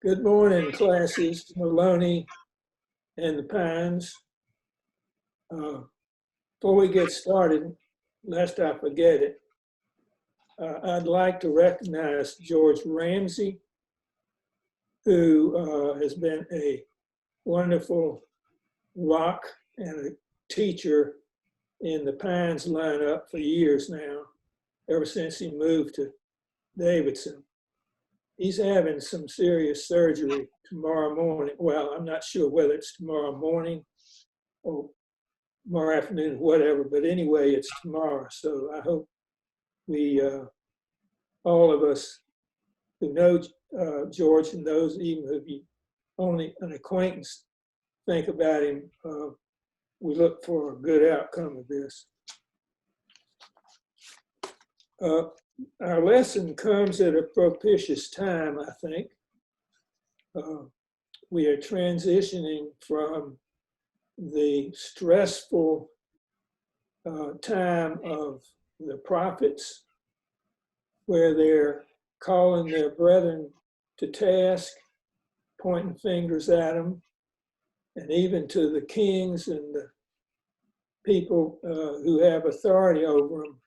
Good morning, classes, Maloney and the Pines. Before we get started, lest I forget it, I'd like to recognize George Ramsey, who has been a wonderful rock and a teacher in the Pines lineup for years now, ever since he moved to Davidson. He's having some serious surgery tomorrow morning. Well, I'm not sure whether it's tomorrow morning or tomorrow afternoon, whatever, but anyway, it's tomorrow. So I hope we, all of us who know George and those even who be only an acquaintance think about him, we look for a good outcome of this. Our lesson comes at a propitious time, I think. We are transitioning from the stressful time of the prophets, where they're calling their brethren to task, pointing fingers at them, and even to the kings and the people who have authority over them,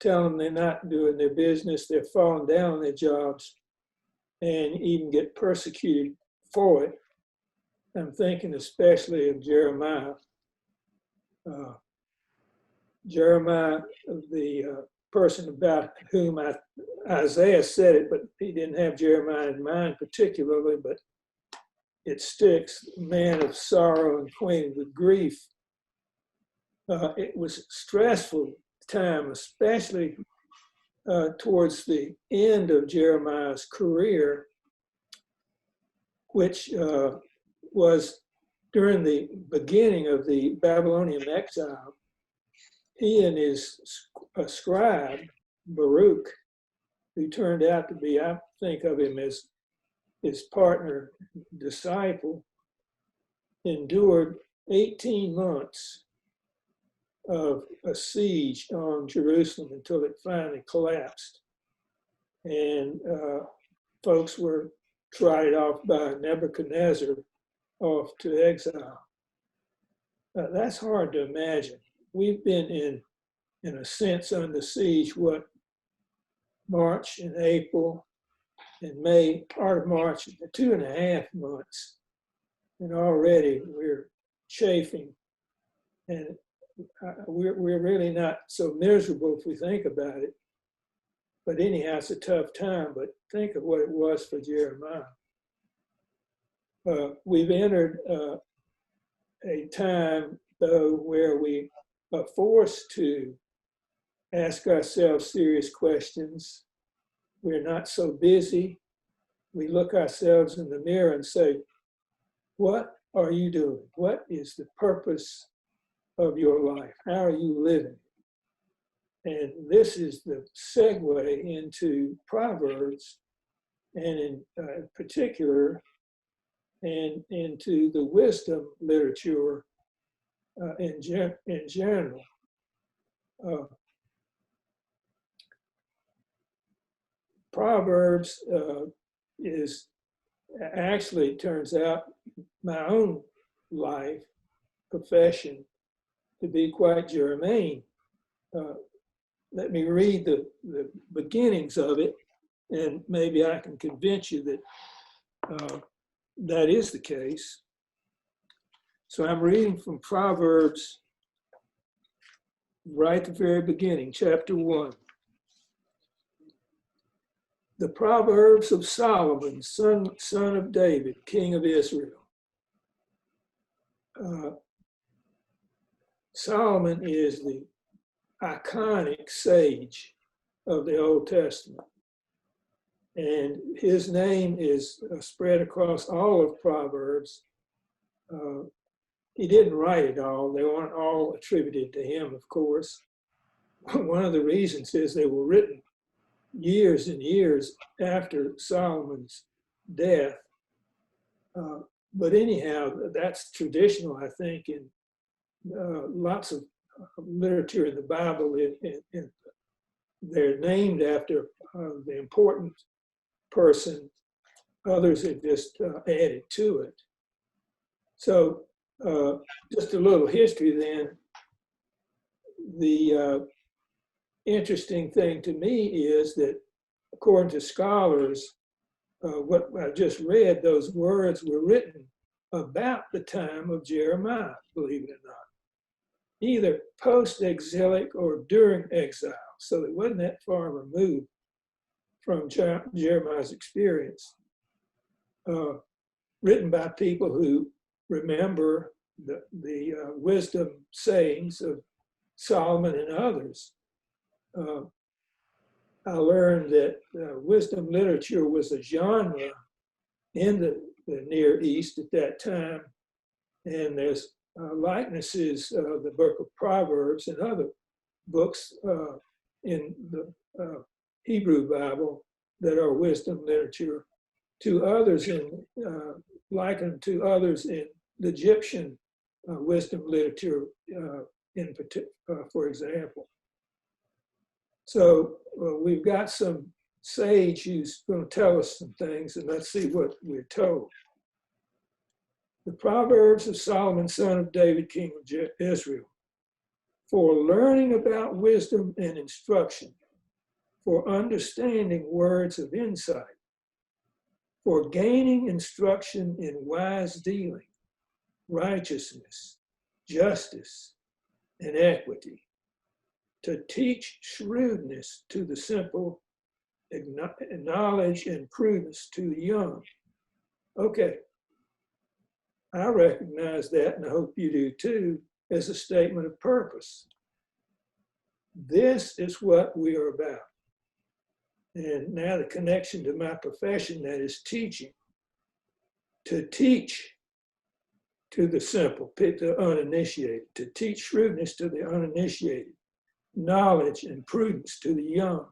tell them they're not doing their business, they're falling down on their jobs, and even get persecuted for it. I'm thinking especially of Jeremiah. Jeremiah, the person about whom Isaiah said it, but he didn't have Jeremiah in mind particularly, but it sticks, man of sorrow and acquainted with grief. It was stressful time, especially towards the end of Jeremiah's career, which was during the beginning of the Babylonian exile. He and his scribe, Baruch, who turned out to be, I think of him as his partner, disciple, endured 18 months of a siege on Jerusalem until it finally collapsed. And folks were trotted off by Nebuchadnezzar off to exile. That's hard to imagine. We've been in a sense under siege, what, March and April and May, part of March, 2.5 months. And already we're chafing. And we're really not so miserable if we think about it. But anyhow, it's a tough time, but think of what it was for Jeremiah. We've entered a time, though, where we are forced to ask ourselves serious questions. We're not so busy. We look ourselves in the mirror and say, what are you doing? What is the purpose of your life? How are you living? And this is the segue into Proverbs, and in particular, and into the wisdom literature in general. Proverbs is actually, it turns out, my own life, profession, to be quite germane. Let me read the beginnings of it, and maybe I can convince you that that is the case. So I'm reading from Proverbs, right at the very beginning, chapter 1. The Proverbs of Solomon, son of David, king of Israel. Solomon is the iconic sage of the Old Testament. And his name is spread across all of Proverbs. He didn't write it all. They weren't all attributed to him, of course. One of the reasons is they were written years and years after Solomon's death. But anyhow, that's traditional, I think, in lots of literature in the Bible. They're named after the important person Others have just added to it. So just a little history then. The interesting thing to me is that according to scholars, what I just read, those words were written about the time of Jeremiah, believe it or not, either post-exilic or during exile. So it wasn't that far removed from Jeremiah's experience. Written by people who remember the wisdom sayings of Solomon and others. I learned that wisdom literature was a genre in the Near East at that time, and there's likenesses of the book of Proverbs and other books in the Hebrew Bible that are wisdom literature to others likened to others in the Egyptian wisdom literature for example. So we've got some sage who's going to tell us some things, and let's see what we're told. The Proverbs of Solomon, son of David, king of Israel, for learning about wisdom and instruction, for understanding words of insight, for gaining instruction in wise dealing, righteousness, justice, and equity, to teach shrewdness to the simple, knowledge and prudence to the young. Okay, I recognize that, and I hope you do too, as a statement of purpose. This is what we are about. And now the connection to my profession, that is teaching. To teach to the simple, the uninitiated, to teach shrewdness to the uninitiated, knowledge and prudence to the young.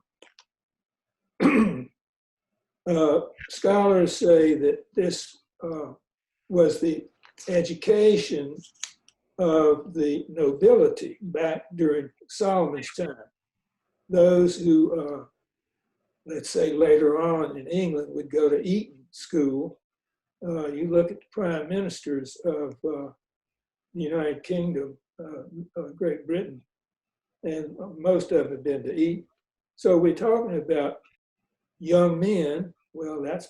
Scholars say that this was the education of the nobility back during Solomon's time. Those who, let's say later on in England, would go to Eton School. You look at the prime ministers of the United Kingdom, of Great Britain, and most of them have been to Eton. So we're talking about young men. Well, that's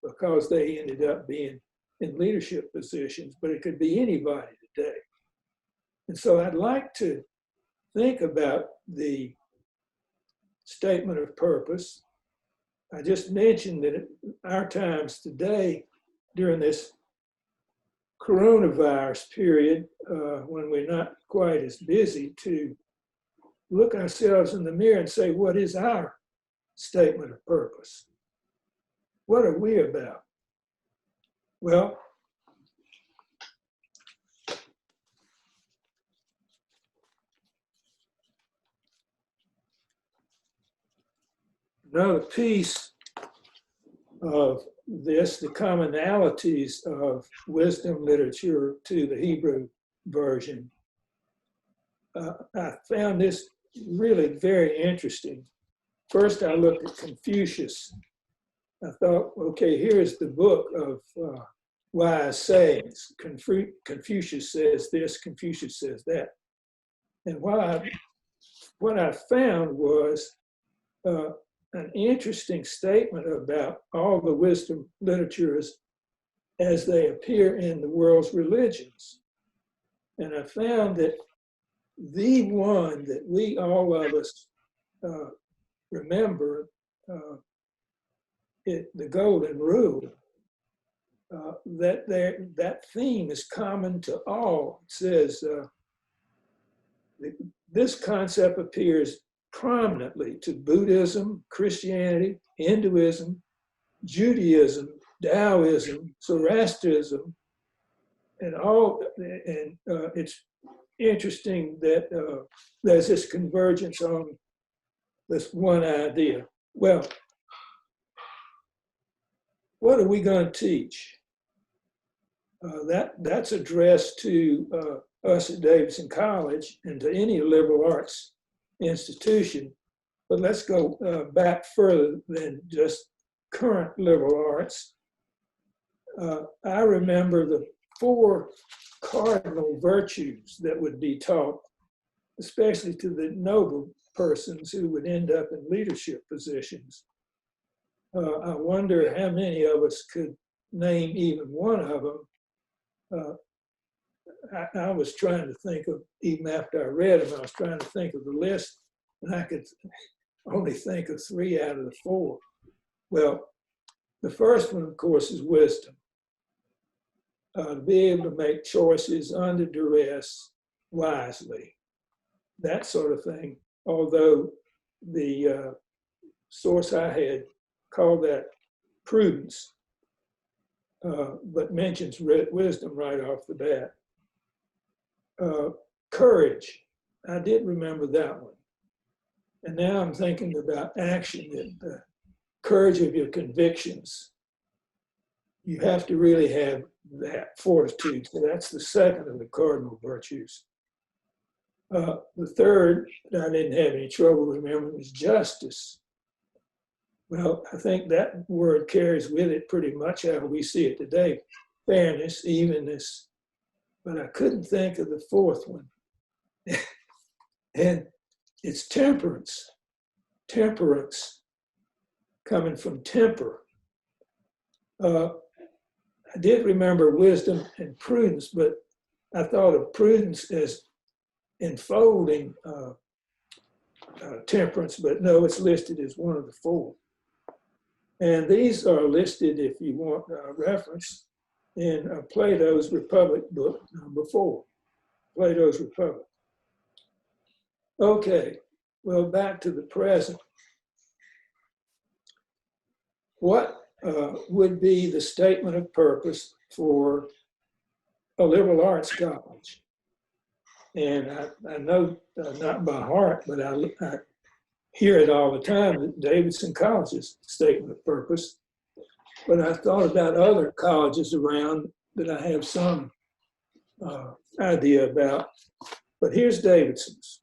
because they ended up being in leadership positions, but it could be anybody today. And so I'd like to think about the statement of purpose. I just mentioned that in our times today, during this coronavirus period, when we're not quite as busy, to look ourselves in the mirror and say, what is our statement of purpose? What are we about? Well, another piece of this, the commonalities of wisdom literature to the Hebrew version. I found this really very interesting. First, I looked at Confucius. I thought, okay, here's the book of wise sayings. Confucius says this, Confucius says that. And what I found was an interesting statement about all the wisdom literatures as they appear in the world's religions. And I found that the one that we, all of us, remember, the golden rule, that theme is common to all. It says, this concept appears prominently to Buddhism, Christianity, Hinduism, Judaism, Taoism, Zoroastrianism, and all. And it's interesting that there's this convergence on this one idea. Well, what are we going to teach? That's addressed to us at Davidson College and to any liberal arts institution. But let's go back further than just current liberal arts. I remember the 4 cardinal virtues that would be taught, especially to the noble persons who would end up in leadership positions. I wonder how many of us could name even one of them. I was trying to think of, even after I read them, I was trying to think of the list, and I could only think of 3 out of the 4. Well, the first one, of course, is wisdom. To be able to make choices under duress wisely, that sort of thing. Although the source I had called that prudence, but mentions wisdom right off the bat. Courage, I did remember that one. And now I'm thinking about action, the courage of your convictions. You have to really have that fortitude. So that's the second of the cardinal virtues. The third, that I didn't have any trouble remembering, was justice. Well, I think that word carries with it pretty much how we see it today. Fairness, evenness. But I couldn't think of the fourth one. And it's temperance. Temperance, coming from temper. I did remember wisdom and prudence, but I thought of prudence as enfolding temperance, but no, it's listed as one of the 4. And these are listed, if you want a reference, in Plato's Republic book, number 4, Plato's Republic. Okay, well, back to the present. What would be the statement of purpose for a liberal arts college? And I know, not by heart, but I hear it all the time, that Davidson College's statement of purpose. But I thought about other colleges around that I have some idea about. But here's Davidson's.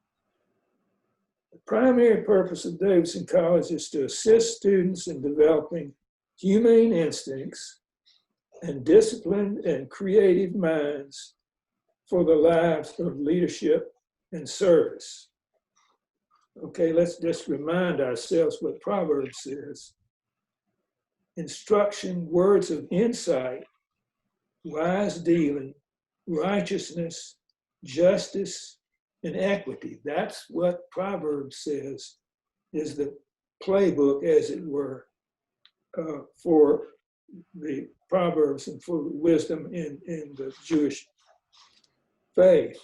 The primary purpose of Davidson College is to assist students in developing humane instincts and disciplined and creative minds for the lives of leadership and service. Okay, let's just remind ourselves what Proverbs says. Instruction, words of insight, wise dealing, righteousness, justice, and equity. That's what Proverbs says is the playbook, as it were, for the Proverbs and for wisdom in the Jewish faith.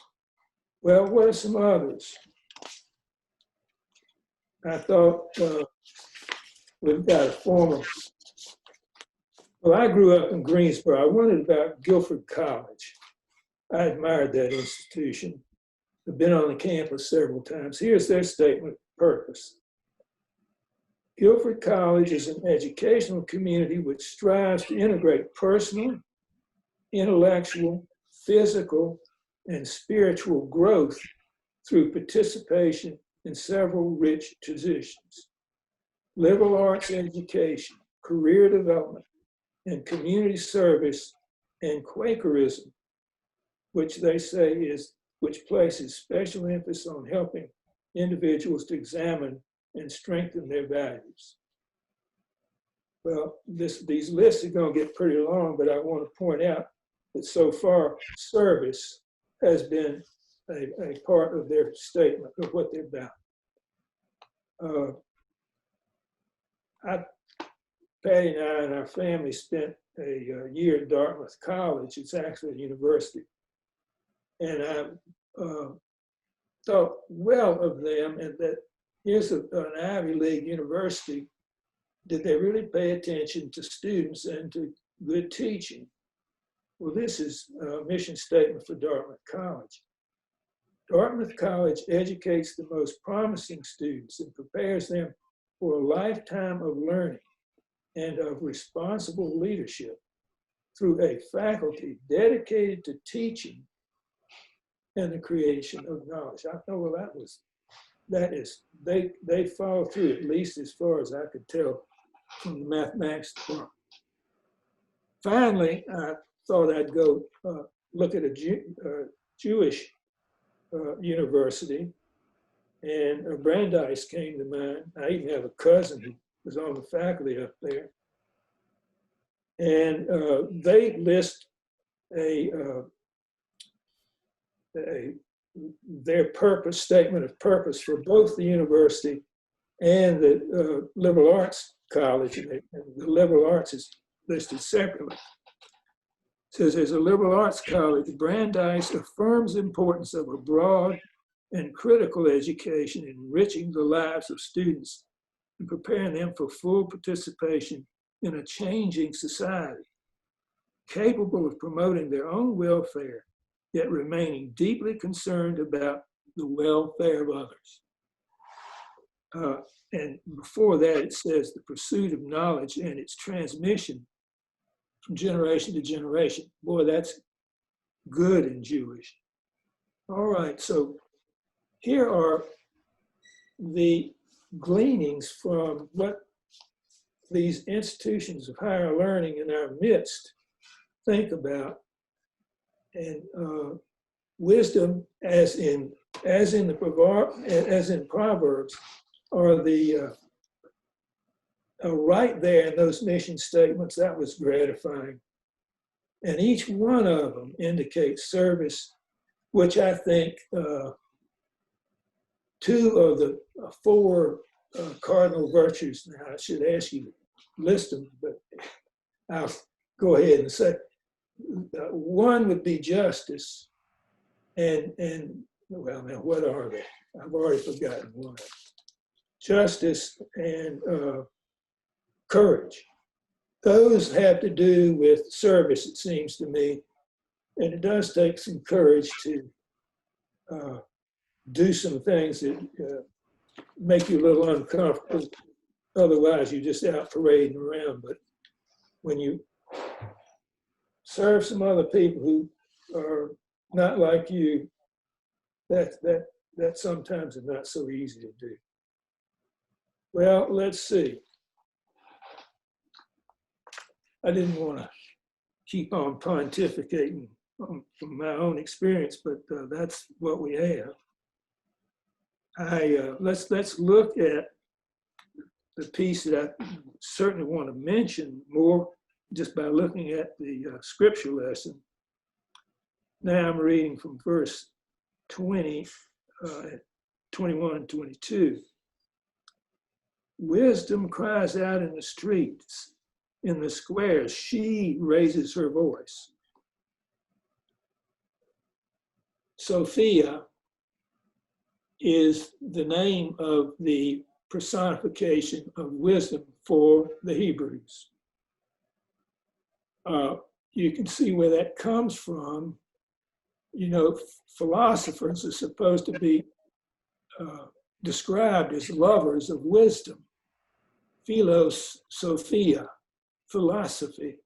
Well, what are some others? I thought we've got a former. Well, I grew up in Greensboro. I wondered about Guilford College. I admired that institution. I've been on the campus several times. Here's their statement of purpose. Guilford College is an educational community which strives to integrate personal, intellectual, physical, and spiritual growth through participation in several rich traditions. Liberal arts education, career development, and community service, and Quakerism, which they say which places special emphasis on helping individuals to examine and strengthen their values. Well, these lists are going to get pretty long, but I want to point out that so far, service has been a part of their statement of what they're about. Patty and I and our family spent a year at Dartmouth College. It's actually a university. And I thought well of them, and that here's an Ivy League university. Did they really pay attention to students and to good teaching? Well, this is a mission statement for Dartmouth College. Dartmouth College educates the most promising students and prepares them for a lifetime of learning and of responsible leadership through a faculty dedicated to teaching and the creation of knowledge. I know, well, they follow through, at least as far as I could tell from the mathematics department. finally, I thought I'd go look at a Jewish university, and Brandeis came to mind. I even have a cousin who was on the faculty up there. And they list their purpose, statement of purpose for both the university and the liberal arts college. And the liberal arts is listed separately. It says, as a liberal arts college, Brandeis affirms the importance of a broad and critical education, enriching the lives of students and preparing them for full participation in a changing society, capable of promoting their own welfare, yet remaining deeply concerned about the welfare of others. And before that, it says the pursuit of knowledge and its transmission from generation to generation. Boy, that's good in Jewish. All right, so here are the gleanings from what these institutions of higher learning in our midst think about. And wisdom, as in Proverbs, are the right there in those mission statements. That was gratifying. And each one of them indicates service, which I think two of the four cardinal virtues. Now, I should ask you to list them, but I'll go ahead and say one would be justice, and well, now what are they? I've already forgotten one. Justice and courage. Those have to do with service, it seems to me, and it does take some courage to do some things that make you a little uncomfortable. Otherwise, you're just out parading around. But when you serve some other people who are not like you, that sometimes is not so easy to do. Well, let's see. I didn't want to keep on pontificating from my own experience, but that's what we have. Let's look at the piece that I certainly want to mention more just by looking at the scripture lesson. Now I'm reading from verse 20, 21 and 22. Wisdom cries out in the streets, in the squares, she raises her voice. Sophia is the name of the personification of wisdom for the Hebrews. You can see where that comes from. You know, philosophers are supposed to be described as lovers of wisdom. Philos, Sophia, philosophy.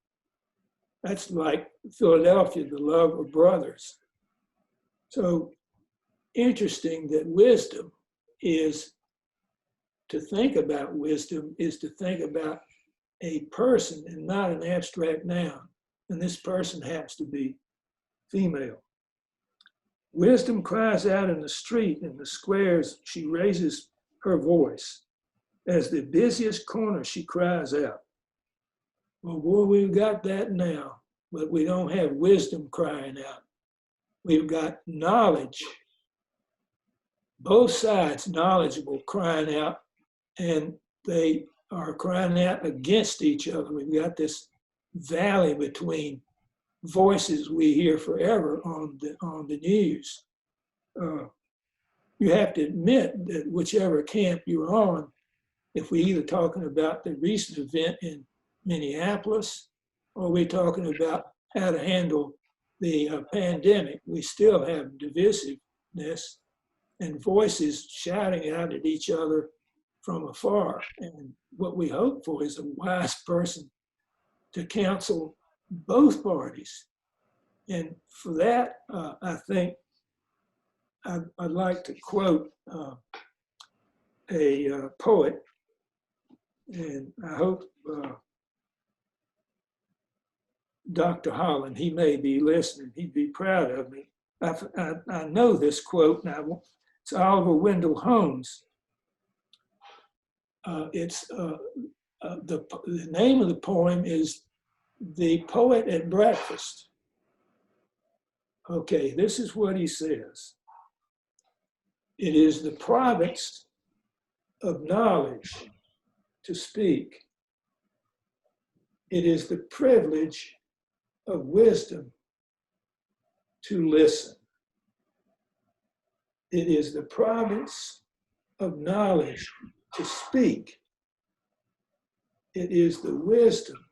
That's like Philadelphia, the love of brothers. So interesting that wisdom is, to think about wisdom is to think about a person and not an abstract noun. And this person happens to be female. Wisdom cries out in the street, in the squares, she raises her voice. As the busiest corner, she cries out. Well, boy, we've got that now, but we don't have wisdom crying out. We've got knowledge, both sides knowledgeable, crying out, and they are crying out against each other. We've got this valley between voices we hear forever on the news. You have to admit that whichever camp you're on, if we're either talking about the recent event in Minneapolis or we're talking about how to handle the pandemic, we still have divisiveness and voices shouting out at each other from afar. And what we hope for is a wise person to counsel both parties. And for that, I think I'd like to quote a poet, and I hope Dr. Holland, he may be listening, he'd be proud of me. I know this quote now. It's Oliver Wendell Holmes. The name of the poem is The Poet at Breakfast. Okay, this is what he says. It is the province of knowledge to speak. It is the privilege of wisdom to listen. It is the province of knowledge to speak. It is the wisdom,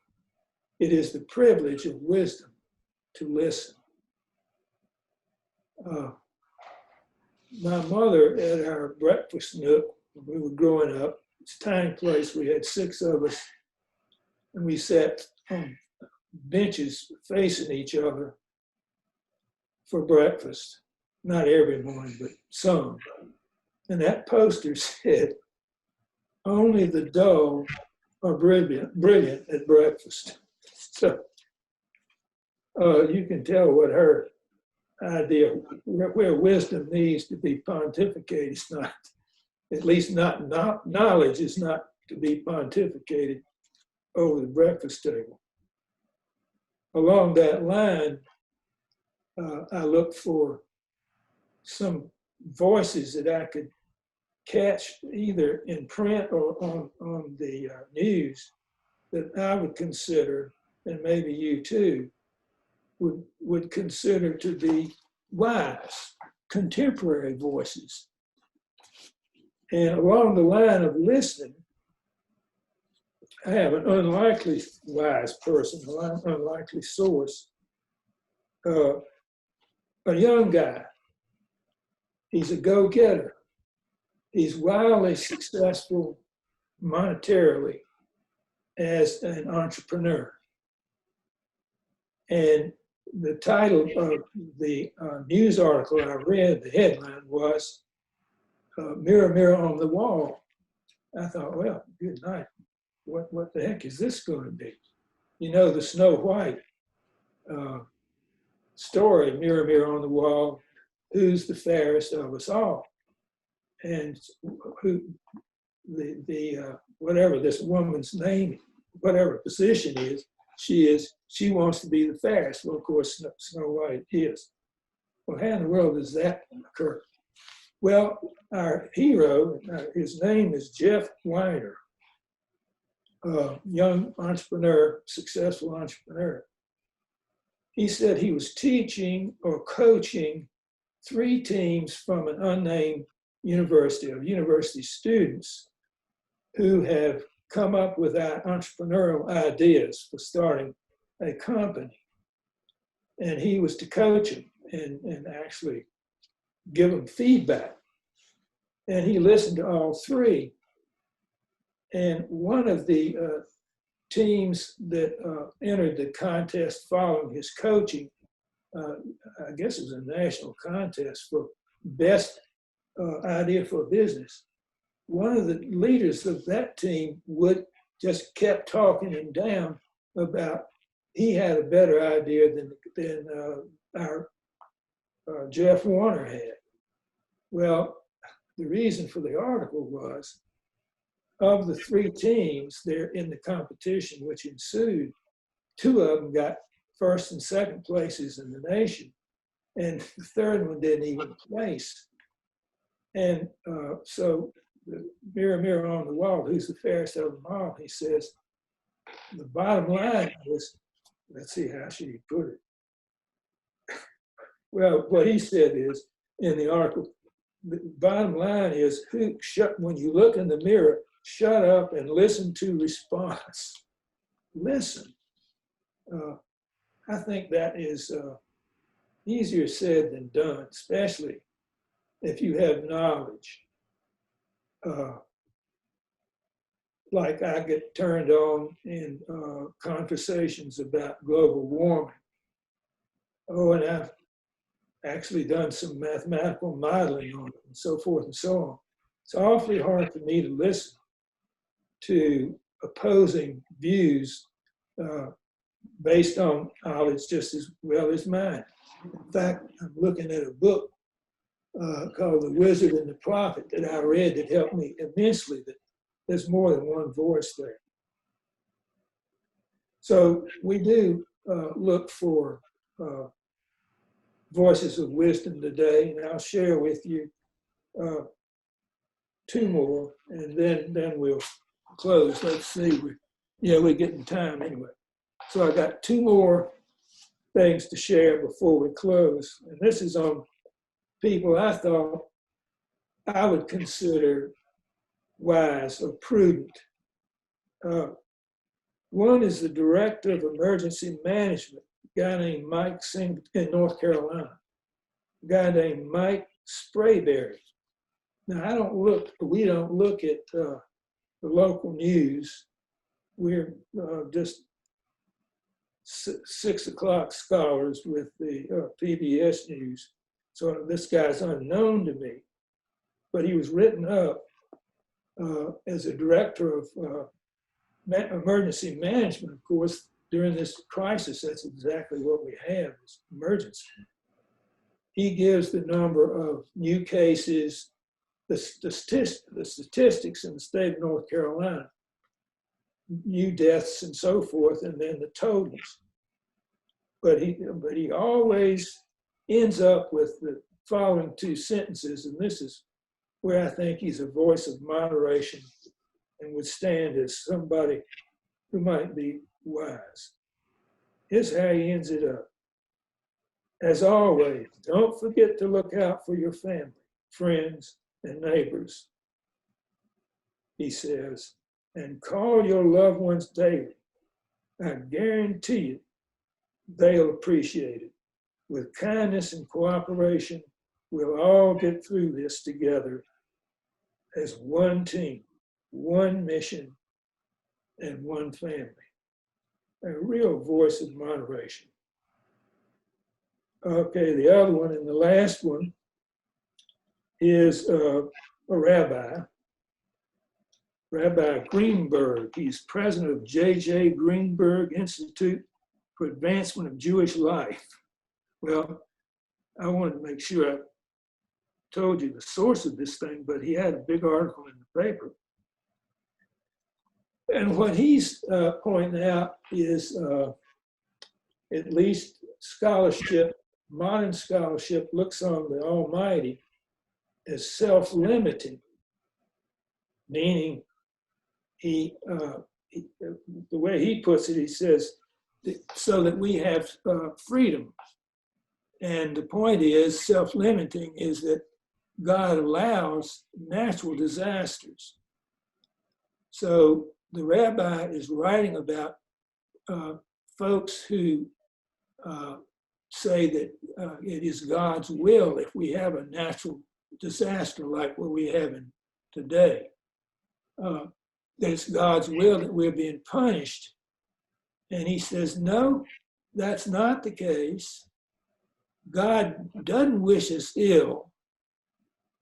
it is the privilege of wisdom to listen. My mother at our breakfast nook, when we were growing up, it's a tiny place, we had 6 of us, and we sat on benches facing each other for breakfast. Not every morning, but some. And that poster said, "Only the dull are brilliant at breakfast." So you can tell what her idea, where wisdom needs to be pontificated, it's not, at least not knowledge is not to be pontificated over the breakfast table. Along that line, I looked for some voices that I could catch either in print or on the news that I would consider, and maybe you too, would consider to be wise, contemporary voices. And along the line of listening, I have an unlikely wise person, an unlikely source, a young guy. He's a go-getter. He's wildly successful monetarily as an entrepreneur. And the title of the news article I read, the headline was, "Mirror, Mirror on the Wall." I thought, well, good night. What the heck is this going to be? You know, the Snow White story, "Mirror, Mirror on the Wall, who's the fairest of us all?" And who, whatever this woman's name, whatever position is, she wants to be the fairest. Well, of course, Snow White is. Well, how in the world does that occur? Well, our hero, his name is Jeff Weiner, a young entrepreneur, successful entrepreneur. He said he was teaching or coaching 3 teams from an unnamed university, of university students who have come up with entrepreneurial ideas for starting a company. And he was to coach them and actually give them feedback. And he listened to all 3. And one of the teams that entered the contest following his coaching, I guess it was a national contest for best idea for a business. One of the leaders of that team would just kept talking him down about he had a better idea than our Jeff Warner had. Well, the reason for the article was, of the 3 teams there in the competition which ensued, 2 of them got 1st and 2nd places in the nation, and the 3rd one didn't even place. And so the mirror, mirror on the wall, who's the fairest of them all? He says, the bottom line is, let's see, how should he put it? Well, what he said is, in the article, the bottom line is, when you look in the mirror, shut up and listen to response. Listen. I think that is easier said than done, especially if you have knowledge. Like I get turned on in conversations about global warming. Oh, and I've actually done some mathematical modeling on it and so forth and so on. It's awfully hard for me to listen to opposing views based on knowledge just as well as mine. In fact, I'm looking at a book called The Wizard and the Prophet that I read that helped me immensely, that there's more than one voice there. So we do look for voices of wisdom today, and I'll share with you two more, and then we'll close. Let's see. We're getting time anyway. So I got two more things to share before we close. And this is on people I thought I would consider wise or prudent. One is the director of emergency management, a guy named Mike Sing in North Carolina, a guy named Mike Sprayberry. Now, we don't look at the local news. We're just 6 o'clock scholars with the PBS News. So this guy's unknown to me, but he was written up as a director of emergency management. Of course, during this crisis, that's exactly what we have, is emergency. He gives the number of new cases, the statistics in the state of North Carolina, new deaths and so forth, and then the totals. But he always ends up with the following two sentences, and this is where I think he's a voice of moderation and would stand as somebody who might be wise. Here's how he ends it up. As always, don't forget to look out for your family, friends, and neighbors, he says, and call your loved ones daily. I guarantee you they'll appreciate it. With kindness and cooperation, we'll all get through this together as one team, one mission, and one family. A real voice of moderation. Okay, the other one and the last one is a rabbi, Rabbi Greenberg. He's president of J.J. Greenberg Institute for Advancement of Jewish Life. Well, I wanted to make sure I told you the source of this thing, but he had a big article in the paper. And what he's pointing out is at least scholarship, modern scholarship, looks on the Almighty as self-limiting, meaning the way he puts it, he says, so that we have freedom. And the point is, self-limiting is that God allows natural disasters. So the rabbi is writing about folks who say that it is God's will if we have a natural disaster like what we have in today. That it's God's will that we're being punished. And he says, no, that's not the case. God doesn't wish us ill.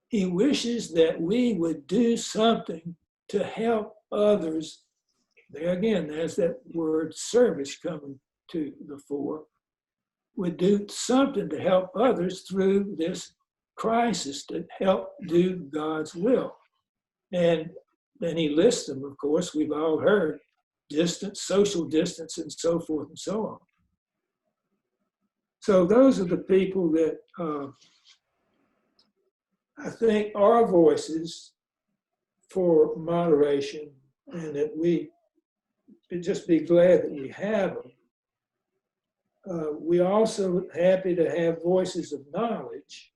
He wishes that we would do something to help others. There again, there's that word service coming to the fore. Would do something to help others through this crisis, to help do God's will. And then he lists them, of course, we've all heard, distance, social distance, and so forth and so on. So those are the people that I think are voices for moderation, and that we should just be glad that we have them. We're also happy to have voices of knowledge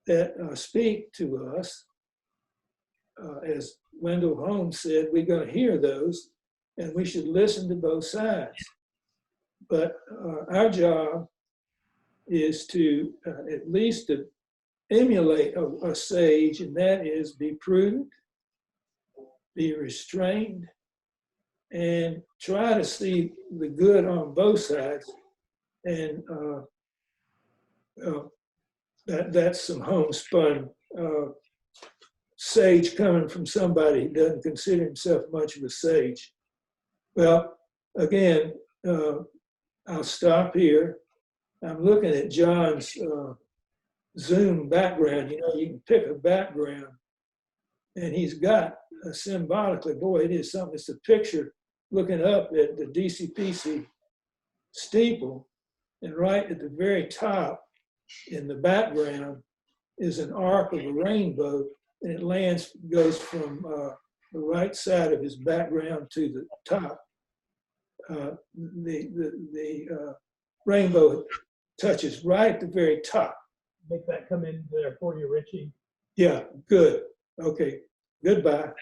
that speak to us. As Wendell Holmes said, we're going to hear those, and we should listen to both sides. But our is to at least to emulate a sage, and that is be prudent, be restrained, and try to see the good on both sides. And that's some homespun sage coming from somebody who doesn't consider himself much of a sage. Well, again, I'll stop here. I'm looking at John's Zoom background. You know, you can pick a background, and he's got symbolically, boy, it is something. It's a picture looking up at the DCPC steeple, and right at the very top in the background is an arc of a rainbow, and it goes from the right side of his background to the top. The rainbow touches right at the very top. Make that come in there for you, Richie. Yeah, good. Okay, goodbye.